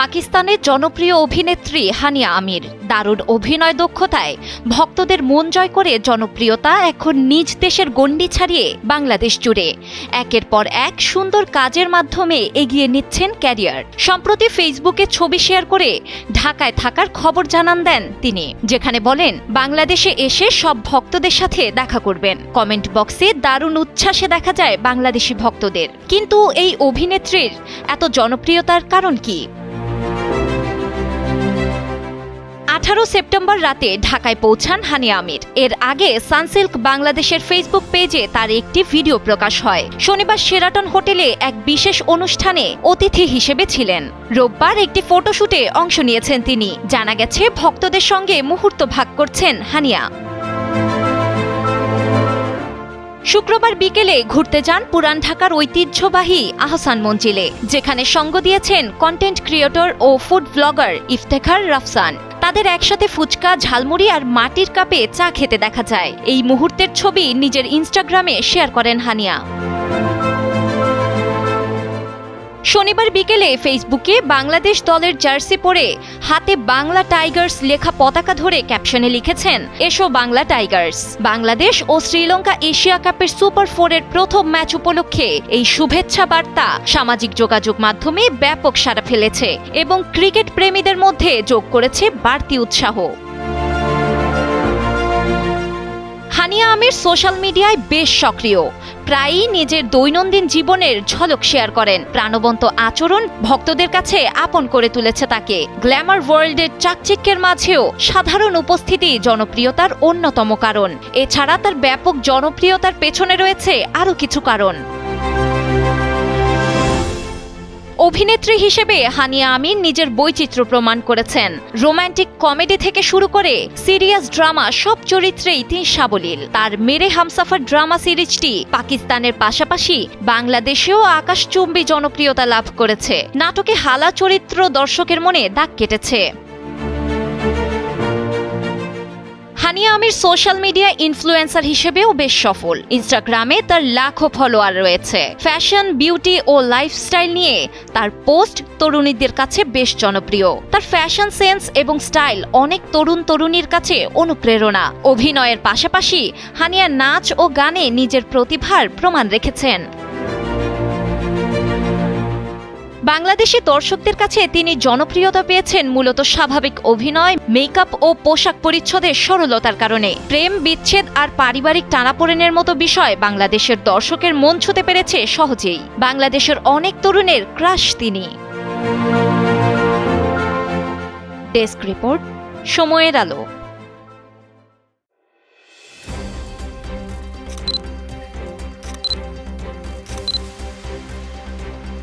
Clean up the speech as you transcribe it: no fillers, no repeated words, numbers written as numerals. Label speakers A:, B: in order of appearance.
A: পাকিস্তানের জনপ্রিয় অভিনেত্রী হানিয়া আমির দারুণ অভিনয় দক্ষতায় ভক্তদের মন জয় করে জনপ্রিয়তা এখন নিজ দেশের গণ্ডি ছাড়িয়ে বাংলাদেশ জুড়ে একের পর এক সুন্দর কাজের মাধ্যমে এগিয়ে নিচ্ছেন ক্যারিয়ার। সম্প্রতি ফেসবুকে ছবি শেয়ার করে ঢাকায় থাকার খবর জানান দেন তিনি, যেখানে বলেন বাংলাদেশে এসে সব ভক্তদের সাথে দেখা করবেন। কমেন্ট বক্সে দারুণ উচ্ছ্বাসে দেখা যায় বাংলাদেশি ভক্তদের। কিন্তু এই অভিনেত্রীর এত জনপ্রিয়তার কারণ কি? 18 সেপ্টেম্বর রাতে ঢাকায় পৌঁছান হানিয়া আমির। এর আগে সানসিল্ক বাংলাদেশের ফেসবুক পেজে তার একটি ভিডিও প্রকাশ হয়। শনিবার শেরাটন হোটেলে এক বিশেষ অনুষ্ঠানে অতিথি হিসেবে ছিলেন। রোববার একটি ফটোশুটে অংশ নিয়েছেন তিনি। জানা গেছে ভক্তদের সঙ্গে মুহূর্ত ভাগ করছেন হানিয়া। শুক্রবার বিকেলে ঘুরতে যান পুরান ঢাকার ঐতিহ্যবাহী আহসান মঞ্জিলে, যেখানে সঙ্গ দিয়েছেন কন্টেন্ট ক্রিয়েটর ও ফুড ব্লগার ইফতেখার রাফসান। তাদের একসাথে ফুচকা, ঝালমুড়ি আর মাটির কাপে চা খেতে দেখা যায়। এই মুহূর্তের ছবি নিজের ইনস্টাগ্রামে শেয়ার করেন হানিয়া। শনিবার বিকেলে ফেসবুকে বাংলাদেশ দলের জার্সি পরে হাতে বাংলা টাইগার্স লেখা পতাকা ধরে ক্যাপশনে লিখেছেন, এসো বাংলা টাইগার্স। বাংলাদেশ ও শ্রীলঙ্কা এশিয়া কাপের সুপার 4-এর প্রথম ম্যাচ উপলক্ষে এই শুভেচ্ছা বার্তা সামাজিক যোগাযোগ মাধ্যমে ব্যাপক সাড়া ফেলেছে এবং ক্রিকেট প্রেমীদের মধ্যে যোগ করেছে বাড়তি উৎসাহ। হানিয়া আমির সোশ্যাল মিডিয়ায় বেশ সক্রিয়। প্রায়ই নিজের দৈনন্দিন জীবনের ঝলক শেয়ার করেন। প্রাণবন্ত আচরণ ভক্তদের কাছে আপন করে তুলেছে তাকে। গ্ল্যামার ওয়ার্ল্ডের চাকচিক্যের মাঝেও সাধারণ উপস্থিতি জনপ্রিয়তার অন্যতম কারণ। এছাড়া তার ব্যাপক জনপ্রিয়তার পেছনে রয়েছে আরও কিছু কারণ। অভিনেত্রী হিসেবে হানিয়া আমির নিজের বৈচিত্র্য প্রমাণ করেছেন। রোমান্টিক কমেডি থেকে শুরু করে সিরিয়াস ড্রামা সব চরিত্রেই তিনি সাবলীল। তার মেরে হামসাফার ড্রামা সিরিজটি পাকিস্তানের পাশাপাশি বাংলাদেশেও আকাশচুম্বী জনপ্রিয়তা লাভ করেছে। নাটকে হালা চরিত্র দর্শকের মনে দাগ কেটেছে। হানিয়া আমির সোশ্যাল মিডিয়া ইনফ্লুয়েন্সার হিসেবেও বেশ সফল। ইনস্টাগ্রামে তার লাখো ফলোয়ার রয়েছে। ফ্যাশন, বিউটি ও লাইফস্টাইল নিয়ে তার পোস্ট তরুণীদের কাছে বেশ জনপ্রিয়। তার ফ্যাশন সেন্স এবং স্টাইল অনেক তরুণীর কাছে অনুপ্রেরণা। অভিনয়ের পাশাপাশি হানিয়া নাচ ও গানে নিজের প্রতিভার প্রমাণ রেখেছেন। বাংলাদেশি দর্শকদের কাছে তিনি জনপ্রিয়তা পেয়েছেন মূলত স্বাভাবিক অভিনয়, মেকআপ ও পোশাক পরিচ্ছদের সরলতার কারণে। প্রেম, বিচ্ছেদ আর পারিবারিক টানাপোড়েনের মতো বিষয় বাংলাদেশের দর্শকের মন ছুঁতে পেরেছে সহজেই। বাংলাদেশের অনেক তরুণের ক্রাশ তিনি। ডেস্ক রিপোর্ট, সময়ের আলো।